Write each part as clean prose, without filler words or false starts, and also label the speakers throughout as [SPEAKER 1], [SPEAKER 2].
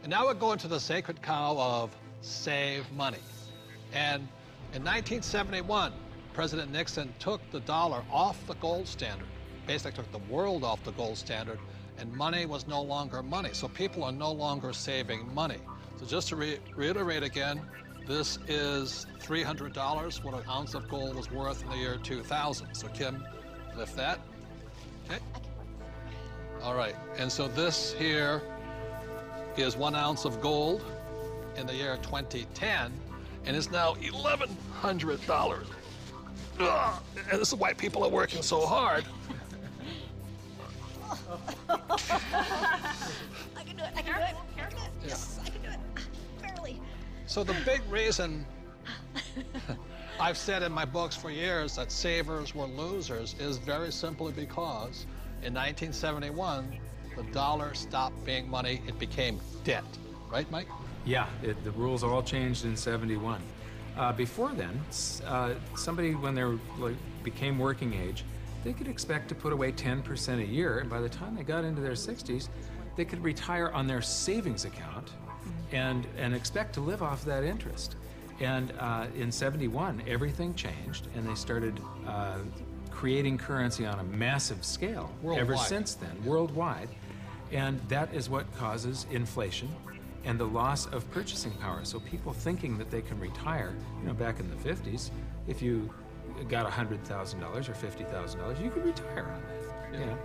[SPEAKER 1] And now we're going to the sacred cow of save money. And in 1971, President Nixon took the dollar off the gold standard, basically took the world off the gold standard, and money was no longer money. So people are no longer saving money. So just to reiterate again, this is $300, what an ounce of gold was worth in the year 2000. So Kim, lift that. Okay. All right, and so this here is 1 ounce of gold in the year 2010, and it's now $1,100. Ugh, and this is why people are working so hard.
[SPEAKER 2] I can do it, I can do it. Yes, I can do it. Barely.
[SPEAKER 1] So the big reason I've said in my books for years that savers were losers is very simply because in 1971, the dollar stopped being money, it became debt. Right, Mike?
[SPEAKER 3] Yeah, the rules all changed in '71. Before then, somebody, when they became working age, they could expect to put away 10% a year, and by the time they got into their 60s, they could retire on their savings account and expect to live off that interest. And in '71, everything changed, and they started creating currency on a massive scale.
[SPEAKER 1] Worldwide.
[SPEAKER 3] Ever since then, worldwide. And that is what causes inflation and the loss of purchasing power. So people thinking that they can retire, you know, back in the 50s, if you got $100,000 or $50,000, you could retire on that,
[SPEAKER 1] Yeah.
[SPEAKER 3] you know.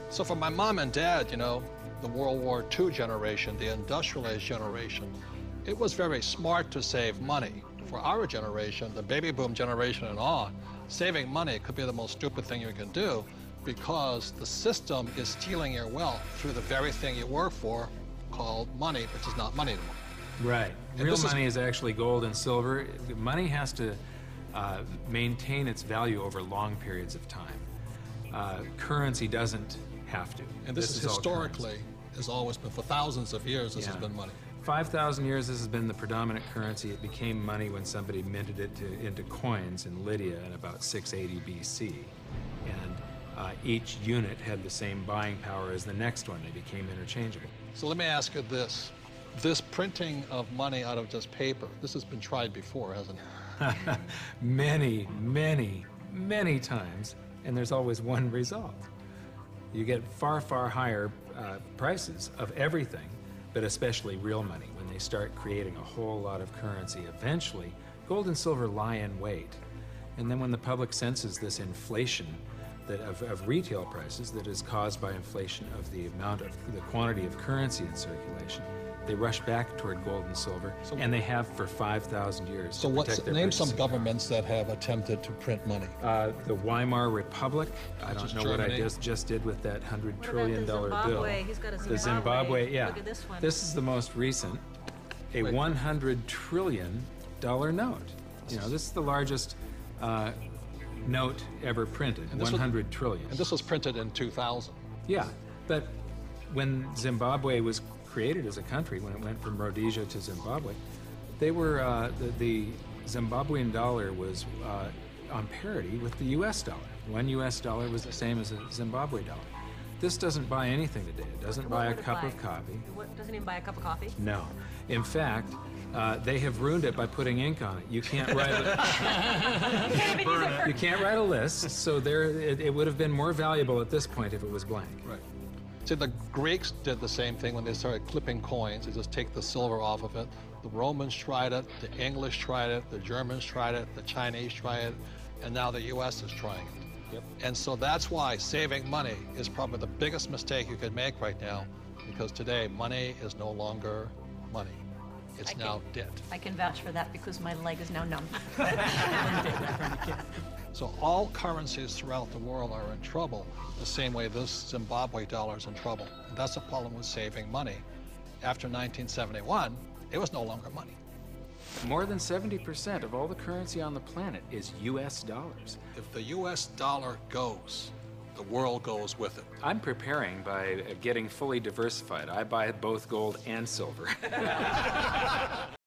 [SPEAKER 1] So for my mom and dad, you know, the World War II generation, the industrial age generation, it was very smart to save money. For our generation, the baby boom generation and on, saving money could be the most stupid thing you can do because the system is stealing your wealth through the very thing you work for called money, which is not money anymore.
[SPEAKER 3] Right.
[SPEAKER 1] And
[SPEAKER 3] Real
[SPEAKER 1] this
[SPEAKER 3] money is actually gold and silver. Money has to maintain its value over long periods of time. Currency doesn't have to.
[SPEAKER 1] And this is
[SPEAKER 3] all
[SPEAKER 1] historically,
[SPEAKER 3] currency.
[SPEAKER 1] has always been, for thousands of years, this has been money.
[SPEAKER 3] 5,000 years, this has been the predominant currency. It became money when somebody minted it into coins in Lydia in about 680 BC. And each unit had the same buying power as the next one. They became interchangeable.
[SPEAKER 1] So let me ask you this. This printing of money out of just paper, this has been tried before, hasn't it?
[SPEAKER 3] Many, many, many times, and there's always one result. You get far, far higher prices of everything, but especially real money. When they start creating a whole lot of currency, eventually gold and silver lie in wait. And then when the public senses this inflation of retail prices that is caused by inflation of the quantity of currency in circulation, they rush back toward gold and silver, and they have for 5,000 years.
[SPEAKER 1] So name some governments that have attempted to print money.
[SPEAKER 3] The Weimar Republic. I don't know
[SPEAKER 1] Germany.
[SPEAKER 3] what I just did with that $100
[SPEAKER 2] What
[SPEAKER 3] trillion
[SPEAKER 2] about the
[SPEAKER 3] bill.
[SPEAKER 2] Zimbabwe? He's got a
[SPEAKER 3] The Zimbabwe, yeah.
[SPEAKER 2] Look at this one.
[SPEAKER 3] This is the most recent, a
[SPEAKER 1] Wait.
[SPEAKER 3] $100 trillion note. You know, this is the largest note ever printed,
[SPEAKER 1] And this was-
[SPEAKER 3] 100 trillion.
[SPEAKER 1] And this was printed in 2000.
[SPEAKER 3] Yeah, but when Zimbabwe was created as a country, when it went from Rhodesia to Zimbabwe, they were, the Zimbabwean dollar was on parity with the US dollar. One US dollar was the same as a Zimbabwe dollar. This doesn't buy anything today. It doesn't buy a
[SPEAKER 2] would it
[SPEAKER 3] cup
[SPEAKER 2] buy?
[SPEAKER 3] of coffee.
[SPEAKER 2] What, doesn't even buy a cup of coffee?
[SPEAKER 3] No. In fact, they have ruined it by putting ink on it. You can't write you can't write a list, so it would have been more valuable at this point if it was blank.
[SPEAKER 1] Right. See, the Greeks did the same thing when they started clipping coins. They just take the silver off of it. The Romans tried it, the English tried it, the Germans tried it, the Chinese tried it, and now the US is trying it.
[SPEAKER 3] Yep.
[SPEAKER 1] And so that's why saving money is probably the biggest mistake you could make right now, because today money is no longer money. It's now debt.
[SPEAKER 2] I can vouch for that because my leg is now numb.
[SPEAKER 1] So all currencies throughout the world are in trouble, the same way this Zimbabwe dollar is in trouble. And that's the problem with saving money. After 1971, it was no longer money.
[SPEAKER 3] More than 70% of all the currency on the planet is US dollars.
[SPEAKER 1] If the US dollar goes, the world goes with it.
[SPEAKER 3] I'm preparing by getting fully diversified. I buy both gold and silver.